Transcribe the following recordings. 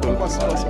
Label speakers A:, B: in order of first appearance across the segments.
A: uma situação.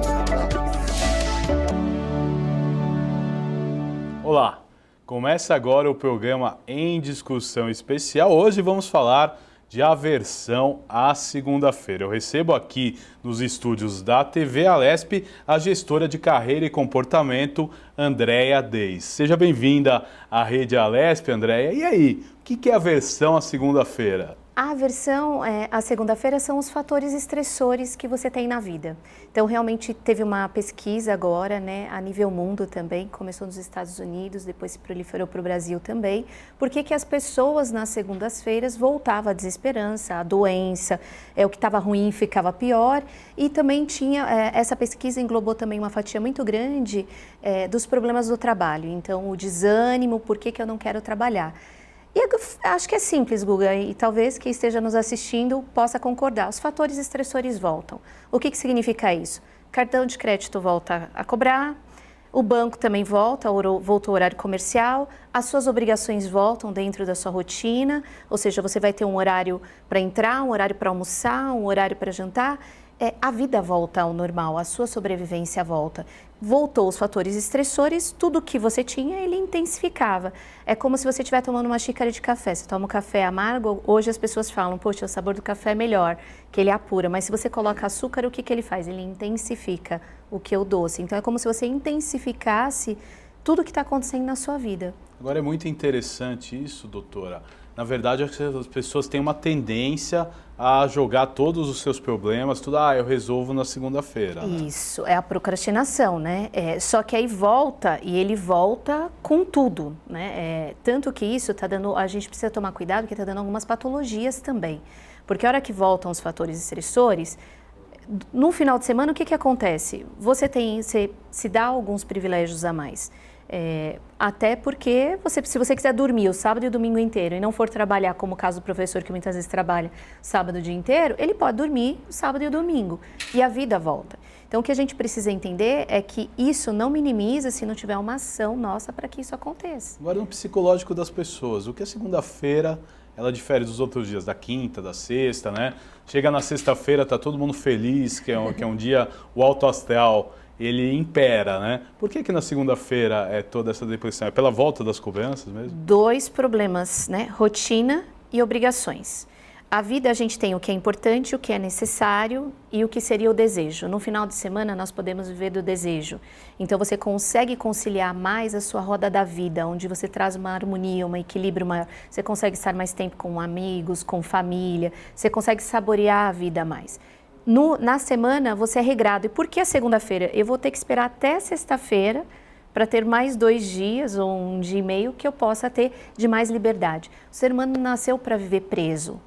B: Olá, começa agora o programa Em Discussão Especial. Hoje vamos falar de aversão à segunda-feira. Eu recebo aqui nos estúdios da TV Alesp a gestora de carreira e comportamento, Andréia Deis. Seja bem-vinda à Rede Alesp, Andréia. E aí, o que é aversão à segunda-feira?
C: A aversão à segunda-feira são os fatores estressores que você tem na vida. Então, realmente teve uma pesquisa agora, né, a nível mundo também, começou nos Estados Unidos, depois se proliferou para o Brasil também, porque que as pessoas nas segundas-feiras voltavam à desesperança, à doença, o que estava ruim ficava pior, e também tinha, essa pesquisa englobou também uma fatia muito grande dos problemas do trabalho. Então, o desânimo, por que eu não quero trabalhar? E acho que é simples, Guga, e talvez quem esteja nos assistindo possa concordar. Os fatores estressores voltam. O que significa isso? Cartão de crédito volta a cobrar, o banco também volta ao horário comercial, as suas obrigações voltam dentro da sua rotina, ou seja, você vai ter um horário para entrar, um horário para almoçar, um horário para jantar. A vida volta ao normal, a sua sobrevivência volta. Voltou os fatores estressores, tudo que você tinha, ele intensificava. É como se você estiver tomando uma xícara de café. Você toma um café amargo, hoje as pessoas falam, poxa, o sabor do café é melhor, que ele apura. Mas se você coloca açúcar, o que ele faz? Ele intensifica o que é o doce. Então é como se você intensificasse tudo o que está acontecendo na sua vida.
B: Agora é muito interessante isso, doutora. Na verdade, as pessoas têm uma tendência a jogar todos os seus problemas, tudo, eu resolvo na segunda-feira. Né?
C: Isso, é a procrastinação, né? Só que aí volta, e ele volta com tudo, né? Tanto que isso está dando, a gente precisa tomar cuidado, porque está dando algumas patologias também. Porque a hora que voltam os fatores estressores, no final de semana, o que acontece? Você se dá alguns privilégios a mais. Até porque, se você quiser dormir o sábado e o domingo inteiro e não for trabalhar, como o caso do professor que muitas vezes trabalha sábado o dia inteiro, ele pode dormir o sábado e o domingo e a vida volta. Então, o que a gente precisa entender é que isso não minimiza se não tiver uma ação nossa para que isso aconteça.
B: Agora, no psicológico das pessoas, o que é segunda-feira, ela difere dos outros dias, da quinta, da sexta, né? Chega na sexta-feira, tá todo mundo feliz, que é um dia, o alto astral, ele impera, né? Por que na segunda-feira é toda essa depressão? É pela volta das cobranças mesmo?
C: Dois problemas, né? Rotina e obrigações. A vida a gente tem o que é importante, o que é necessário e o que seria o desejo. No final de semana nós podemos viver do desejo. Então você consegue conciliar mais a sua roda da vida, onde você traz uma harmonia, um equilíbrio maior. Você consegue estar mais tempo com amigos, com família, você consegue saborear a vida mais. Na semana você é regrado. E por que a segunda-feira? Eu vou ter que esperar até sexta-feira para ter mais 2 dias ou 1 dia e meio que eu possa ter de mais liberdade. O ser humano nasceu para viver preso.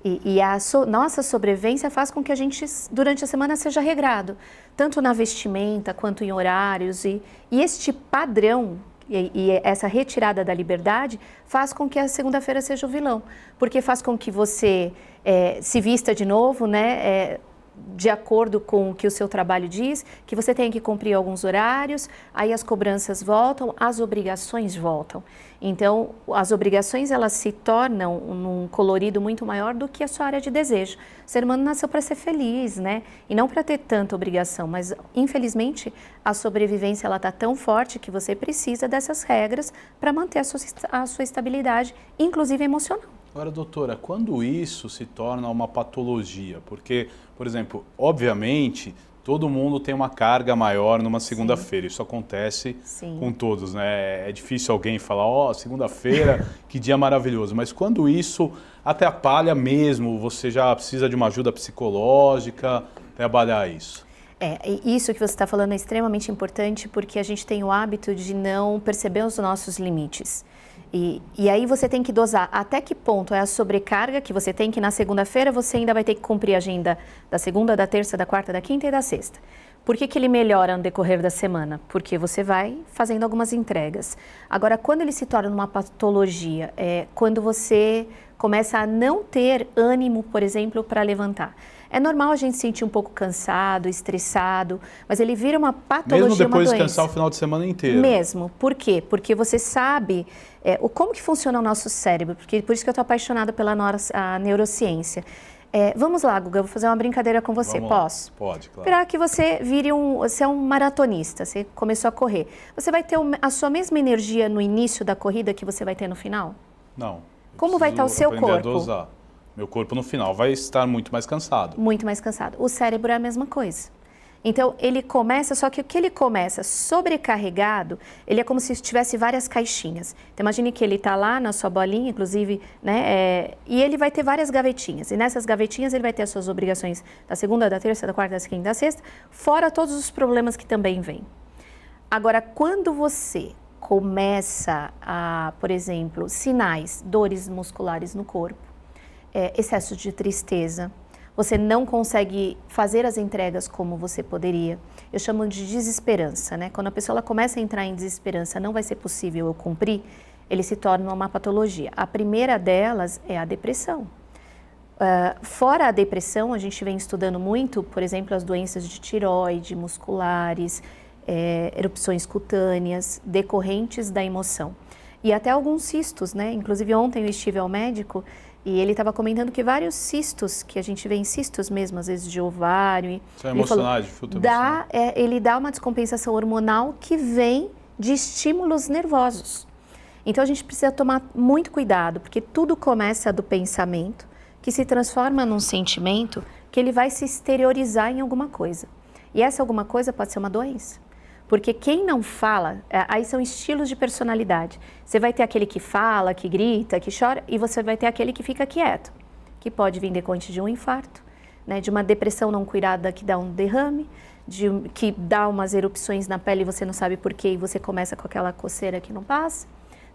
C: E a nossa sobrevivência faz com que a gente, durante a semana, seja regrado. Tanto na vestimenta, quanto em horários. E este padrão e essa retirada da liberdade faz com que a segunda-feira seja o vilão. Porque faz com que você se vista de novo, né? De acordo com o que o seu trabalho diz, que você tem que cumprir alguns horários, aí as cobranças voltam, as obrigações voltam. Então, as obrigações elas se tornam num colorido muito maior do que a sua área de desejo. O ser humano nasceu para ser feliz, né? E não para ter tanta obrigação, mas infelizmente a sobrevivência ela está tão forte que você precisa dessas regras para manter a sua estabilidade, inclusive emocional.
B: Agora, doutora, quando isso se torna uma patologia? Porque, por exemplo, obviamente, todo mundo tem uma carga maior numa segunda-feira. Isso acontece com todos, né? É difícil alguém falar, segunda-feira, que dia maravilhoso. Mas quando isso atrapalha mesmo, você já precisa de uma ajuda psicológica, trabalhar isso?
C: Isso que você está falando é extremamente importante porque a gente tem o hábito de não perceber os nossos limites. E aí você tem que dosar até que ponto é a sobrecarga que você tem, que na segunda-feira você ainda vai ter que cumprir a agenda da segunda, da terça, da quarta, da quinta e da sexta. Por que ele melhora no decorrer da semana? Porque você vai fazendo algumas entregas. Agora, quando ele se torna uma patologia, quando você começa a não ter ânimo, por exemplo, para levantar. É normal a gente se sentir um pouco cansado, estressado, mas ele vira uma patologia,
B: mesmo depois
C: uma
B: de descansar o final de semana inteiro?
C: Mesmo. Por quê? Porque você sabe como que funciona o nosso cérebro, por isso que eu estou apaixonada pela neurociência. Vamos lá, Guga, eu vou fazer uma brincadeira com você, posso?
B: Pode, claro.
C: Esperar que você você é um maratonista, você começou a correr. Você vai ter a sua mesma energia no início da corrida que você vai ter no final?
B: Não.
C: Como vai estar o seu corpo?
B: A dosar. Meu corpo no final vai estar muito mais cansado.
C: Muito mais cansado. O cérebro é a mesma coisa. Então, ele começa, só que o que ele começa sobrecarregado, ele é como se tivesse várias caixinhas. Então, imagine que ele está lá na sua bolinha, inclusive, né, e ele vai ter várias gavetinhas. E nessas gavetinhas ele vai ter as suas obrigações da segunda, da terça, da quarta, da quinta, da sexta, fora todos os problemas que também vêm. Agora, quando você começa a, por exemplo, sinais, dores musculares no corpo, excesso de tristeza, você não consegue fazer as entregas como você poderia. Eu chamo de desesperança, né? Quando a pessoa ela começa a entrar em desesperança, não vai ser possível eu cumprir, ele se torna uma patologia. A primeira delas é a depressão. Fora a depressão, a gente vem estudando muito, por exemplo, as doenças de tireoide, musculares, erupções cutâneas, decorrentes da emoção. E até alguns cistos, né? Inclusive ontem eu estive ao médico e ele estava comentando que vários cistos, que a gente vê em cistos mesmo, às vezes de ovário.
B: São emocionais, de fruto emocional.
C: Ele dá uma descompensação hormonal que vem de estímulos nervosos. Então a gente precisa tomar muito cuidado, porque tudo começa do pensamento, que se transforma num sentimento, que ele vai se exteriorizar em alguma coisa. E essa alguma coisa pode ser uma doença. Porque quem não fala, aí são estilos de personalidade. Você vai ter aquele que fala, que grita, que chora, e você vai ter aquele que fica quieto, que pode vir decorrente de um infarto, né, de uma depressão não curada que dá um derrame, que dá umas erupções na pele e você não sabe por quê, e você começa com aquela coceira que não passa.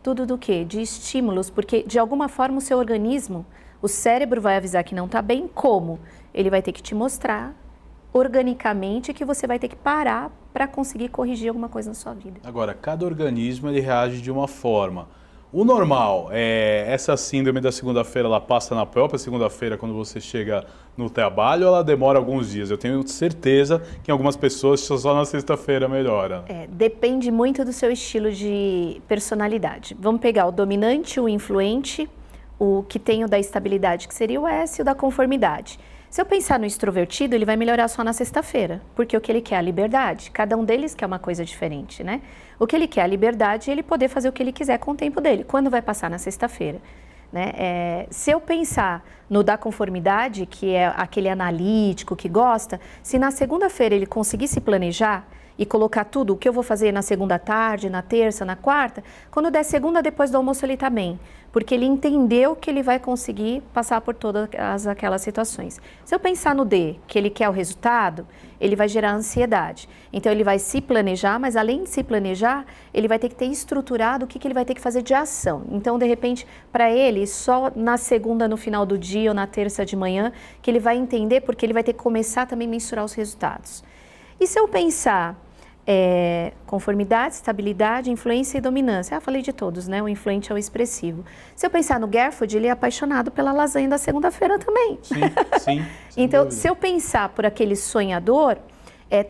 C: Tudo do quê? De estímulos, porque de alguma forma o seu organismo, o cérebro vai avisar que não está bem, como? Ele vai ter que te mostrar organicamente que você vai ter que parar para conseguir corrigir alguma coisa na sua vida.
B: Agora, cada organismo ele reage de uma forma. O normal, essa síndrome da segunda-feira, ela passa na própria segunda-feira quando você chega no trabalho ou ela demora alguns dias? Eu tenho certeza que em algumas pessoas só na sexta-feira melhora.
C: Depende muito do seu estilo de personalidade. Vamos pegar o dominante, o influente, o que tem o da estabilidade, que seria o S, e o da conformidade. Se eu pensar no extrovertido, ele vai melhorar só na sexta-feira, porque o que ele quer é a liberdade. Cada um deles quer uma coisa diferente, né? O que ele quer é a liberdade e ele poder fazer o que ele quiser com o tempo dele. Quando vai passar na sexta-feira, né? Se eu pensar no da conformidade, que é aquele analítico que gosta, se na segunda-feira ele conseguir se planejar e colocar tudo, o que eu vou fazer na segunda tarde, na terça, na quarta, quando der segunda depois do almoço ele está bem, porque ele entendeu que ele vai conseguir passar por todas aquelas situações. Se eu pensar no D, que ele quer o resultado, ele vai gerar ansiedade. Então ele vai se planejar, mas além de se planejar, ele vai ter que ter estruturado o que ele vai ter que fazer de ação. Então, de repente, para ele, só na segunda, no final do dia ou na terça de manhã, que ele vai entender, porque ele vai ter que começar também a mensurar os resultados. E se eu pensar conformidade, estabilidade, influência e dominância. Falei de todos, né? O influente é o expressivo. Se eu pensar no Gerford, ele é apaixonado pela lasanha da segunda-feira também.
B: Sim.
C: Então,
B: dúvida.
C: se eu pensar por aquele sonhador,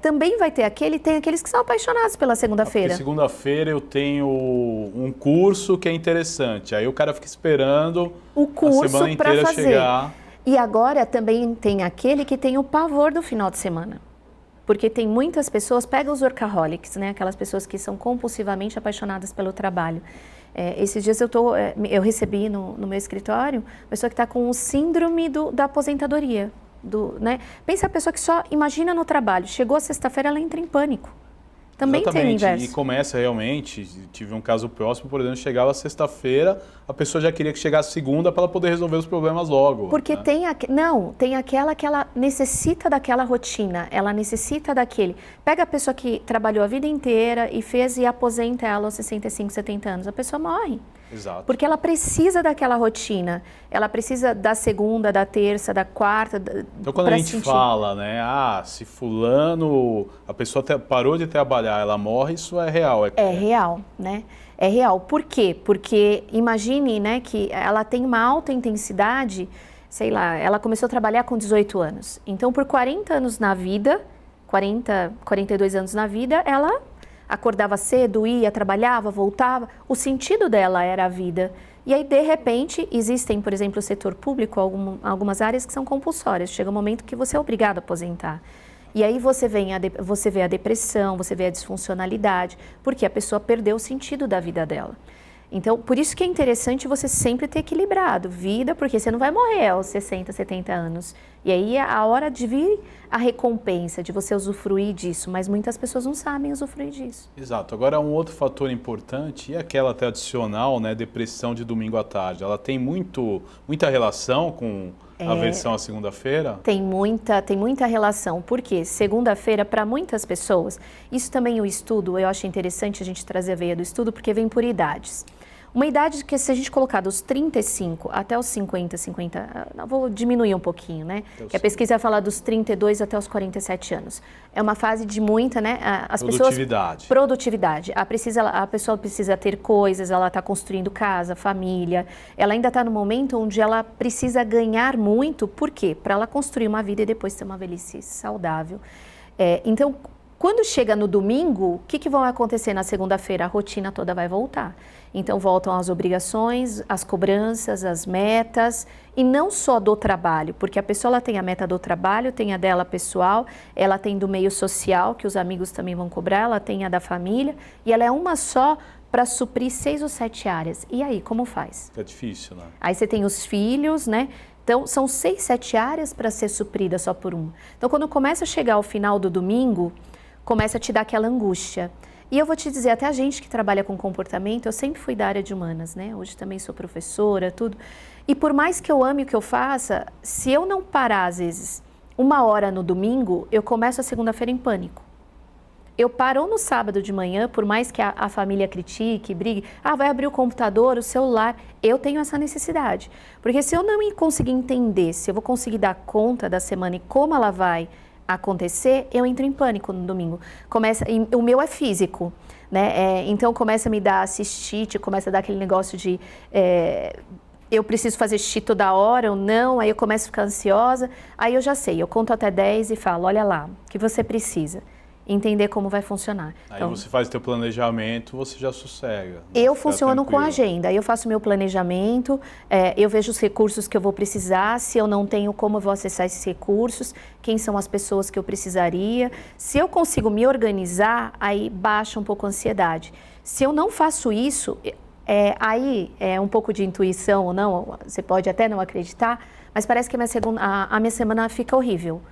C: também vai ter tem aqueles que são apaixonados pela segunda-feira.
B: Porque segunda-feira eu tenho um curso que é interessante. Aí o cara fica esperando
C: o curso
B: a semana inteira
C: fazer.
B: Chegar.
C: E agora também tem aquele que tem o pavor do final de semana. Porque tem muitas pessoas, pega os workaholics, né? Aquelas pessoas que são compulsivamente apaixonadas pelo trabalho. Esses dias eu recebi no meu escritório uma pessoa que está com o síndrome da aposentadoria. Né? Pensa a pessoa que só imagina no trabalho, chegou a sexta-feira, ela entra em pânico. Também
B: Exatamente.
C: tem o inverso.
B: E começa realmente, tive um caso próximo, por exemplo, chegava sexta-feira, a pessoa já queria que chegasse segunda para ela poder resolver os problemas logo.
C: Porque
B: né?
C: tem aquela que ela necessita daquela rotina, ela necessita daquele. Pega a pessoa que trabalhou a vida inteira e aposenta ela aos 65, 70 anos, a pessoa morre.
B: Exato.
C: Porque ela precisa daquela rotina, ela precisa da segunda, da terça, da quarta.
B: Então quando a gente fala, né, se fulano, a pessoa parou de trabalhar, ela morre, isso é real.
C: É real, né? É real. Por quê? Porque imagine, né, que ela tem uma alta intensidade, sei lá, ela começou a trabalhar com 18 anos. Então por 40 anos na vida, 42 anos na vida, ela acordava cedo, ia, trabalhava, voltava. O sentido dela era a vida. E aí, de repente, existem, por exemplo, o setor público, algumas áreas que são compulsórias. Chega um momento que você é obrigado a aposentar. E aí você vê a depressão, você vê a disfuncionalidade, porque a pessoa perdeu o sentido da vida dela. Então, por isso que é interessante você sempre ter equilibrado vida, porque você não vai morrer aos 60, 70 anos. E aí é a hora de vir a recompensa, de você usufruir disso, mas muitas pessoas não sabem usufruir disso.
B: Exato. Agora, um outro fator importante é aquela tradicional, né, depressão de domingo à tarde. Ela tem muita relação com a versão à segunda-feira?
C: Tem muita relação, porque segunda-feira, para muitas pessoas, isso também o estudo, eu acho interessante a gente trazer a veia do estudo, porque vem por idades. Uma idade que, se a gente colocar dos 35 até os 50, vou diminuir um pouquinho, né? Que a pesquisa fala dos 32 até os 47 anos. É uma fase de muita, né?
B: Produtividade.
C: Produtividade. A pessoa precisa ter coisas, ela está construindo casa, família. Ela ainda está no momento onde ela precisa ganhar muito. Por quê? Para ela construir uma vida e depois ter uma velhice saudável. Então, quando chega no domingo, o que vai acontecer na segunda-feira? A rotina toda vai voltar. Então, voltam as obrigações, as cobranças, as metas, e não só do trabalho, porque a pessoa ela tem a meta do trabalho, tem a dela pessoal, ela tem do meio social, que os amigos também vão cobrar, ela tem a da família, e ela é uma só para suprir 6 ou 7 áreas. E aí, como faz?
B: É difícil, né?
C: Aí você tem os filhos, né? Então, são 6, 7 áreas para ser suprida só por uma. Então, quando começa a chegar ao final do domingo, começa a te dar aquela angústia. E eu vou te dizer, até a gente que trabalha com comportamento, eu sempre fui da área de humanas, né? Hoje também sou professora, tudo. E por mais que eu ame o que eu faça, se eu não parar, às vezes, 1 hora no domingo, eu começo a segunda-feira em pânico. Eu paro no sábado de manhã, por mais que a família critique, brigue, vai abrir o computador, o celular, eu tenho essa necessidade. Porque se eu não conseguir entender, se eu vou conseguir dar conta da semana e como ela vai acontecer, eu entro em pânico no domingo. O meu é físico, né? Então começa a me dar cistite, começa a dar aquele negócio de eu preciso fazer xixi toda hora ou não, aí eu começo a ficar ansiosa, aí eu já sei, eu conto até 10 e falo, olha lá, o que você precisa. Entender como vai funcionar.
B: Aí
C: então,
B: você faz o teu planejamento, você já sossega.
C: Eu funciono com agenda, eu faço meu planejamento, eu vejo os recursos que eu vou precisar, se eu não tenho, como eu vou acessar esses recursos, quem são as pessoas que eu precisaria. Se eu consigo me organizar, aí baixa um pouco a ansiedade. Se eu não faço isso, aí é um pouco de intuição ou não, você pode até não acreditar, mas parece que a minha semana fica horrível.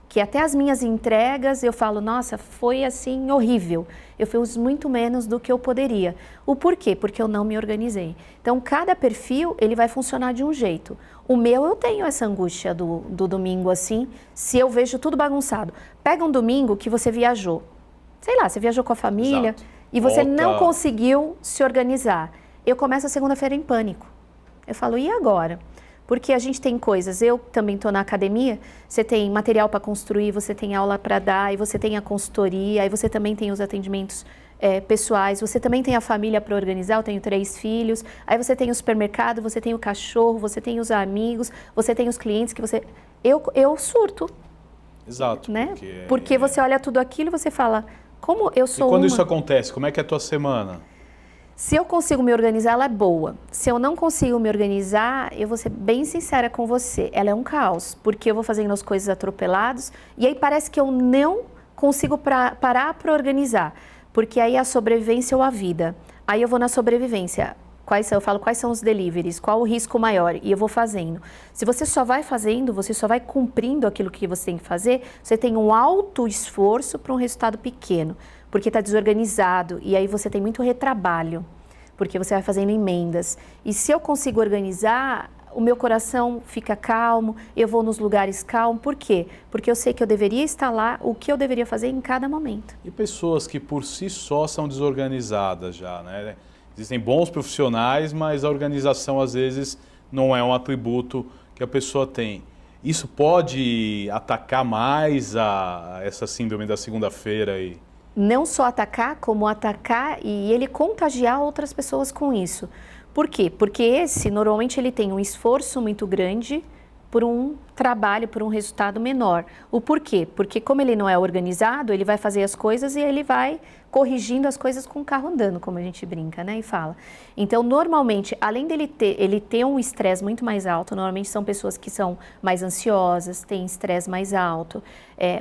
C: Que até as minhas entregas eu falo, nossa, foi assim horrível. Eu fiz muito menos do que eu poderia. O porquê? Porque eu não me organizei. Então, cada perfil, ele vai funcionar de um jeito. O meu, eu tenho essa angústia do domingo assim, se eu vejo tudo bagunçado. Pega um domingo que você viajou. Sei lá, você viajou com a família. Exato. E você não conseguiu se organizar. Eu começo a segunda-feira em pânico. Eu falo, e agora? Porque a gente tem coisas, eu também estou na academia, você tem material para construir, você tem aula para dar, e você tem a consultoria, aí você também tem os atendimentos pessoais, você também tem a família para organizar, eu tenho 3 filhos, aí você tem o supermercado, você tem o cachorro, você tem os amigos, você tem os clientes que você... Eu surto.
B: Exato.
C: Né? Porque você olha tudo aquilo e você fala, como eu sou
B: E quando isso acontece, como é que é a tua semana?
C: Se eu consigo me organizar, ela é boa. Se eu não consigo me organizar, eu vou ser bem sincera com você, ela é um caos, porque eu vou fazendo as coisas atropeladas e aí parece que eu não consigo parar para organizar, porque aí é a sobrevivência ou a vida. Aí eu vou na sobrevivência. Eu falo quais são os deliveries, qual o risco maior, e eu vou fazendo. Se você só vai fazendo, você só vai cumprindo aquilo que você tem que fazer, você tem um alto esforço para um resultado pequeno, porque está desorganizado, e aí você tem muito retrabalho, porque você vai fazendo emendas. E se eu consigo organizar, o meu coração fica calmo, eu vou nos lugares calmos. Por quê? Porque eu sei que eu deveria estar lá, o que eu deveria fazer em cada momento.
B: E pessoas que por si só são desorganizadas já, né? Existem bons profissionais, mas a organização às vezes não é um atributo que a pessoa tem. Isso pode atacar mais essa síndrome da segunda-feira aí?
C: Não só atacar, como atacar e ele contagiar outras pessoas com isso. Por quê? Porque normalmente ele tem um esforço muito grande por um trabalho por um resultado menor. O porquê? Porque como ele não é organizado, ele vai fazer as coisas e ele vai corrigindo as coisas com o carro andando, como a gente brinca, né, e fala. Então, normalmente, além dele ele ter um estresse muito mais alto, normalmente são pessoas que são mais ansiosas, têm estresse mais alto,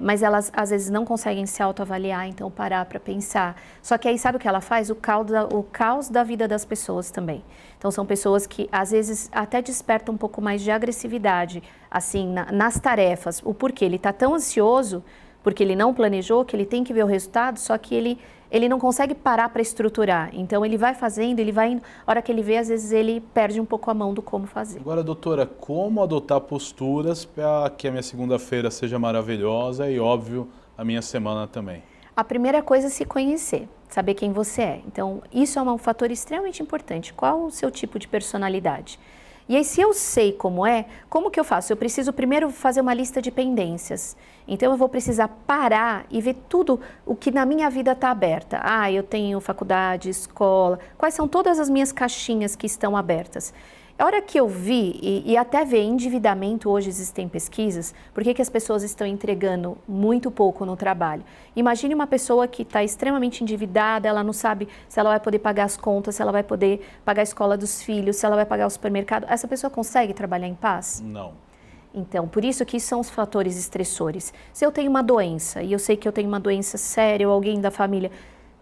C: mas elas às vezes não conseguem se autoavaliar, então parar para pensar. Só que aí sabe o que ela faz? O caos da vida das pessoas também. Então, são pessoas que às vezes até despertam um pouco mais de agressividade, assim, nas tarefas. O porquê? Ele está tão ansioso, porque ele não planejou, que ele tem que ver o resultado, só que ele não consegue parar para estruturar. Então, ele vai fazendo, ele vai indo. A hora que ele vê, às vezes, ele perde um pouco a mão do como fazer.
B: Agora, doutora, como adotar posturas para que a minha segunda-feira seja maravilhosa e, óbvio, a minha semana também?
C: A primeira coisa é se conhecer, saber quem você é. Então, isso é um fator extremamente importante. Qual o seu tipo de personalidade? E aí, se eu sei como é, como que eu faço? Eu preciso primeiro fazer uma lista de pendências. Então, eu vou precisar parar e ver tudo o que na minha vida está aberta. Ah, eu tenho faculdade, escola, quais são todas as minhas caixinhas que estão abertas? A hora que eu vi, e até ver endividamento, hoje existem pesquisas, por que as pessoas estão entregando muito pouco no trabalho? Imagine uma pessoa que está extremamente endividada, ela não sabe se ela vai poder pagar as contas, se ela vai poder pagar a escola dos filhos, se ela vai pagar o supermercado. Essa pessoa consegue trabalhar em paz?
B: Não.
C: Então, por isso que são os fatores estressores. Se eu tenho uma doença, e eu sei que eu tenho uma doença séria ou alguém da família,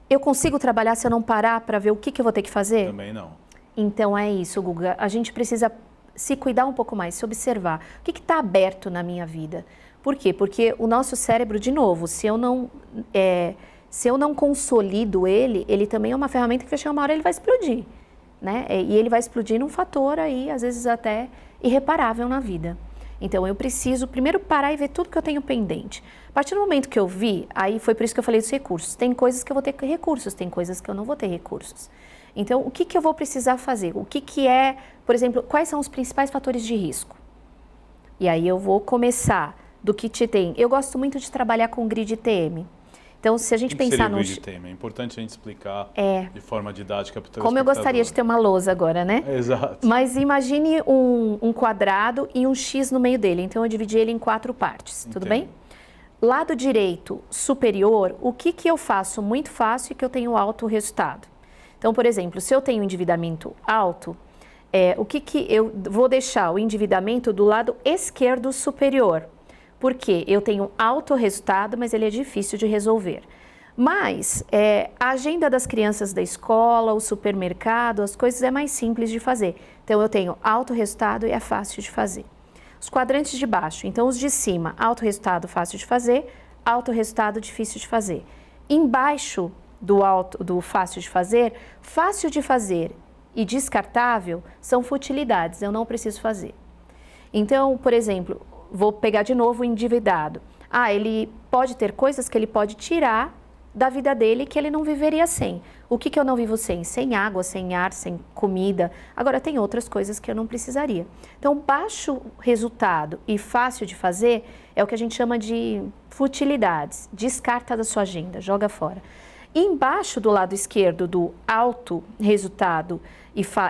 C: eu consigo trabalhar se eu não parar para ver o que eu vou ter que fazer?
B: Também não.
C: Então é isso, Guga. A gente precisa se cuidar um pouco mais, se observar. O que está aberto na minha vida? Por quê? Porque o nosso cérebro, de novo, se eu não consolido ele também é uma ferramenta que vai chegar uma hora ele vai explodir, né? E ele vai explodir num fator aí, às vezes até irreparável na vida. Então eu preciso primeiro parar e ver tudo que eu tenho pendente. A partir do momento que eu vi, aí foi por isso que eu falei dos recursos. Tem coisas que eu vou ter recursos, tem coisas que eu não vou ter recursos. Então, o que eu vou precisar fazer? O que é, por exemplo, quais são os principais fatores de risco? E aí eu vou começar do que te tem. Eu gosto muito de trabalhar com grid TM. Então, se a gente pensar no...
B: grid TM? É importante a gente explicar de forma didática para o
C: Como eu gostaria de ter uma lousa agora, né?
B: Exato.
C: Mas imagine um quadrado e um X no meio dele. Então, eu dividi ele em 4 partes, tudo bem? Lado direito superior, o que eu faço muito fácil e que eu tenho alto resultado? Então, por exemplo, se eu tenho endividamento alto, o que eu vou deixar o endividamento do lado esquerdo superior? Porque eu tenho alto resultado, mas ele é difícil de resolver. Mas a agenda das crianças da escola, o supermercado, as coisas é mais simples de fazer. Então, eu tenho alto resultado e é fácil de fazer. Os quadrantes de baixo, então os de cima, alto resultado, fácil de fazer, alto resultado, difícil de fazer. Embaixo do fácil de fazer e descartável são futilidades, eu não preciso fazer. Então, por exemplo, vou pegar de novo o endividado. Ele pode ter coisas que ele pode tirar da vida dele que ele não viveria sem. O que eu não vivo sem? Sem água, sem ar, sem comida. Agora, tem outras coisas que eu não precisaria. Então, baixo resultado e fácil de fazer é o que a gente chama de futilidades. Descarta da sua agenda, joga fora. E embaixo do lado esquerdo do alto resultado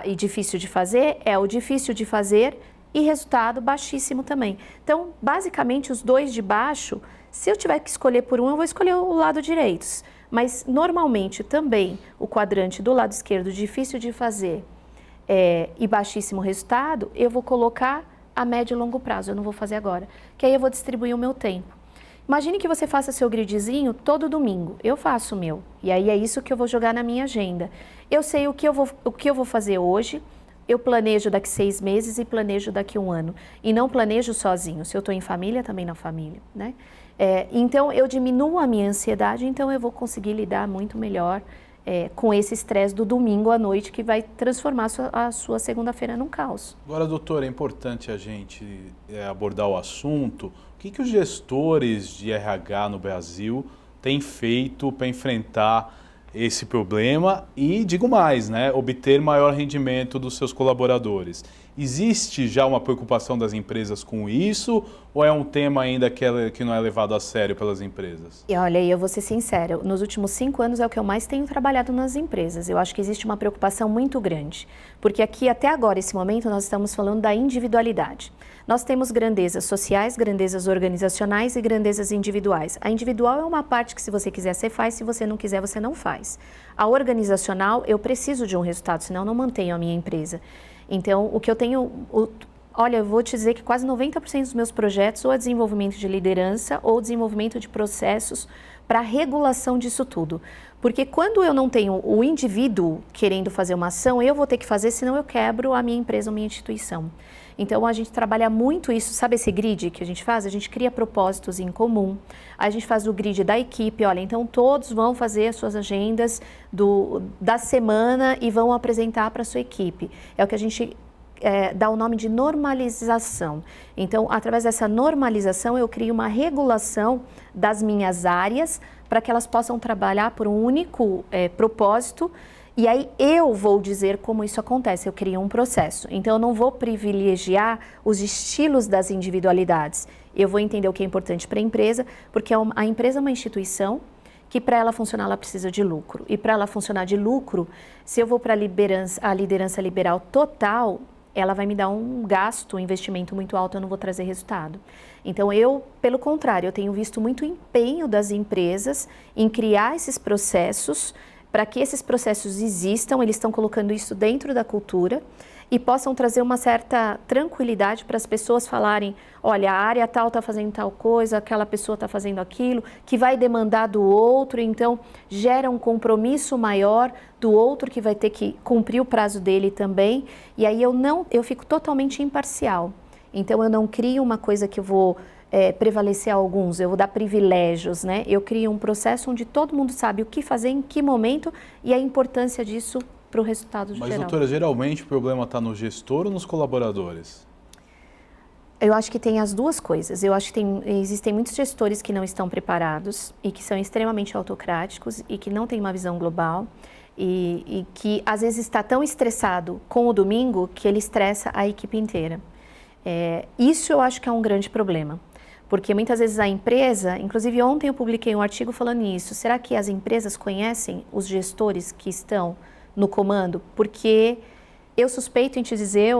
C: e difícil de fazer é o difícil de fazer e resultado baixíssimo também. Então, basicamente, os dois de baixo, se eu tiver que escolher por um, eu vou escolher o lado direito. Mas, normalmente, também o quadrante do lado esquerdo, difícil de fazer e baixíssimo resultado, eu vou colocar a médio e longo prazo, eu não vou fazer agora. Que aí eu vou distribuir o meu tempo. Imagine que você faça seu gridzinho todo domingo. Eu faço o meu. E aí é isso que eu vou jogar na minha agenda. Eu sei o que eu vou fazer hoje, eu planejo daqui 6 meses e planejo daqui 1 ano. E não planejo sozinho. Se eu estou em família, também na família, né? Então, eu diminuo a minha ansiedade, então eu vou conseguir lidar muito melhor com esse estresse do domingo à noite que vai transformar a sua segunda-feira num caos.
B: Agora, doutora, é importante a gente abordar o assunto. O que os gestores de RH no Brasil têm feito para enfrentar esse problema e, digo mais, né, obter maior rendimento dos seus colaboradores? Existe já uma preocupação das empresas com isso ou é um tema ainda que não é levado a sério pelas empresas?
C: E olha, eu vou ser sincera, nos últimos 5 anos é o que eu mais tenho trabalhado nas empresas. Eu acho que existe uma preocupação muito grande, porque aqui até agora, esse momento, nós estamos falando da individualidade. Nós temos grandezas sociais, grandezas organizacionais e grandezas individuais. A individual é uma parte que se você quiser você faz, se você não quiser você não faz. A organizacional, eu preciso de um resultado, senão eu não mantenho a minha empresa. Então, o que eu tenho... Olha, eu vou te dizer que quase 90% dos meus projetos ou é desenvolvimento de liderança ou desenvolvimento de processos para regulação disso tudo. Porque quando eu não tenho o indivíduo querendo fazer uma ação, eu vou ter que fazer, senão eu quebro a minha empresa ou minha instituição. Então, a gente trabalha muito isso, sabe esse grid que a gente faz? A gente cria propósitos em comum, a gente faz o grid da equipe, olha, então todos vão fazer as suas agendas da semana e vão apresentar para a sua equipe. É o que a gente dá o nome de normalização. Então, através dessa normalização, eu crio uma regulação das minhas áreas para que elas possam trabalhar por um único propósito. E aí eu vou dizer como isso acontece, eu crio um processo. Então eu não vou privilegiar os estilos das individualidades. Eu vou entender o que é importante para a empresa, porque a empresa é uma instituição que para ela funcionar ela precisa de lucro. E para ela funcionar de lucro, se eu vou para a liderança liberal total, ela vai me dar um gasto, um investimento muito alto, eu não vou trazer resultado. Então eu, pelo contrário, eu tenho visto muito empenho das empresas em criar esses processos. Para que esses processos existam, eles estão colocando isso dentro da cultura e possam trazer uma certa tranquilidade para as pessoas falarem, olha, a área tal está fazendo tal coisa, aquela pessoa está fazendo aquilo, que vai demandar do outro, então gera um compromisso maior do outro que vai ter que cumprir o prazo dele também, e aí eu fico totalmente imparcial. Então eu não crio uma coisa que eu vou prevalecer a alguns, eu vou dar privilégios, né? Eu crio um processo onde todo mundo sabe o que fazer, em que momento e a importância disso para o resultado geral.
B: Mas, doutora, geralmente o problema está no gestor ou nos colaboradores?
C: Eu acho que tem as duas coisas. Eu acho que existem muitos gestores que não estão preparados e que são extremamente autocráticos e que não têm uma visão global e que às vezes está tão estressado com o domingo que ele estressa a equipe inteira. Isso eu acho que é um grande problema. Porque muitas vezes a empresa, inclusive ontem eu publiquei um artigo falando nisso, será que as empresas conhecem os gestores que estão no comando? Porque eu suspeito em te dizer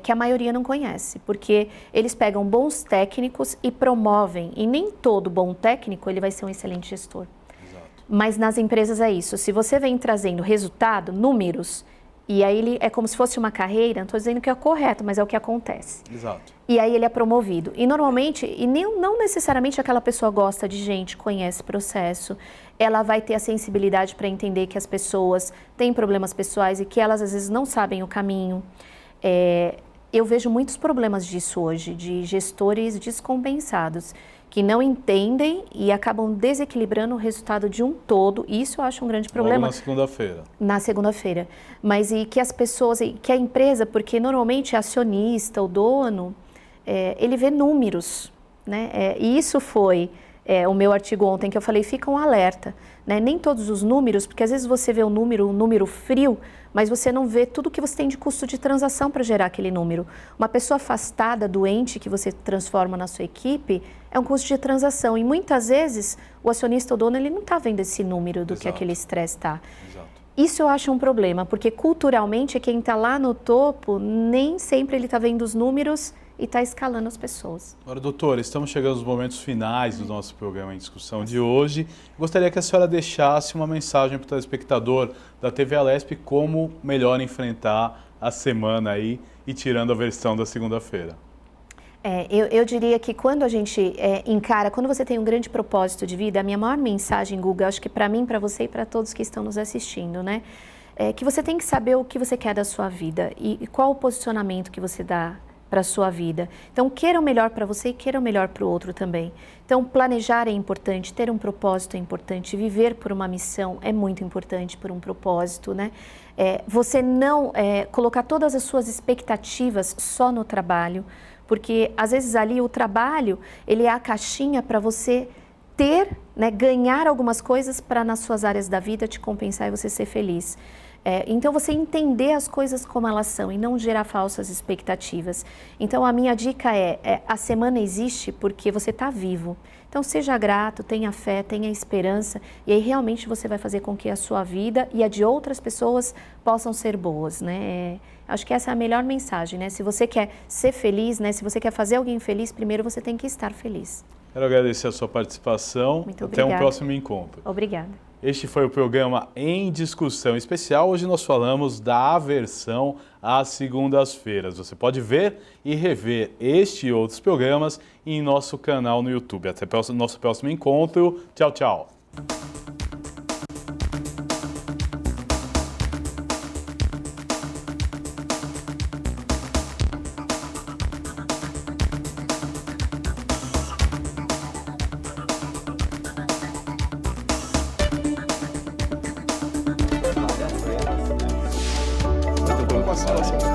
C: que a maioria não conhece, porque eles pegam bons técnicos e promovem, e nem todo bom técnico ele vai ser um excelente gestor.
B: Exato.
C: Mas nas empresas é isso, se você vem trazendo resultado, números, e aí ele é como se fosse uma carreira, não estou dizendo que é correto, mas é o que acontece.
B: Exato.
C: E aí ele é promovido. E normalmente, não necessariamente aquela pessoa gosta de gente, conhece processo, ela vai ter a sensibilidade para entender que as pessoas têm problemas pessoais e que elas às vezes não sabem o caminho. Eu vejo muitos problemas disso hoje, de gestores descompensados, que não entendem e acabam desequilibrando o resultado de um todo. Isso eu acho um grande problema.
B: Logo na segunda-feira.
C: Na segunda-feira. Mas e que as pessoas, que a empresa, porque normalmente é acionista, o dono, ele vê números, né? E isso foi o meu artigo ontem que eu falei, fica um alerta, né? Nem todos os números, porque às vezes você vê um número frio, mas você não vê tudo que você tem de custo de transação para gerar aquele número. Uma pessoa afastada, doente, que você transforma na sua equipe, é um custo de transação. E muitas vezes o acionista ou dono ele não está vendo esse número do que aquele estresse está. Isso eu acho um problema, porque culturalmente quem está lá no topo, nem sempre ele está vendo os números e está escalando as pessoas.
B: Agora, doutora, estamos chegando aos momentos finais do nosso programa em discussão de hoje. Gostaria que a senhora deixasse uma mensagem para o telespectador da TV Alesp como melhor enfrentar a semana aí e tirando a versão da segunda-feira.
C: Eu diria que quando a gente encara, quando você tem um grande propósito de vida, a minha maior mensagem, Guga, acho que para mim, para você e para todos que estão nos assistindo, né? É que você tem que saber o que você quer da sua vida e qual o posicionamento que você dá para a sua vida. Então, queira o melhor para você e queira o melhor para o outro também. Então, planejar é importante, ter um propósito é importante, viver por uma missão é muito importante, por um propósito, né? Você não colocar todas as suas expectativas só no trabalho, porque às vezes ali o trabalho, ele é a caixinha para você ter, né, ganhar algumas coisas para nas suas áreas da vida te compensar e você ser feliz. Então, você entender as coisas como elas são e não gerar falsas expectativas. Então, a minha dica a semana existe porque você está vivo. Então, seja grato, tenha fé, tenha esperança, e aí realmente você vai fazer com que a sua vida e a de outras pessoas possam ser boas, né? Acho que essa é a melhor mensagem, né? Se você quer ser feliz, né? Se você quer fazer alguém feliz, primeiro você tem que estar feliz.
B: Quero agradecer a sua participação.
C: Muito
B: Até
C: obrigada.
B: um próximo encontro.
C: Obrigada.
B: Este foi o programa Em Discussão Especial. Hoje nós falamos da aversão às segundas-feiras. Você pode ver e rever este e outros programas em nosso canal no YouTube. Até o nosso próximo encontro. Tchau, tchau.
A: Situação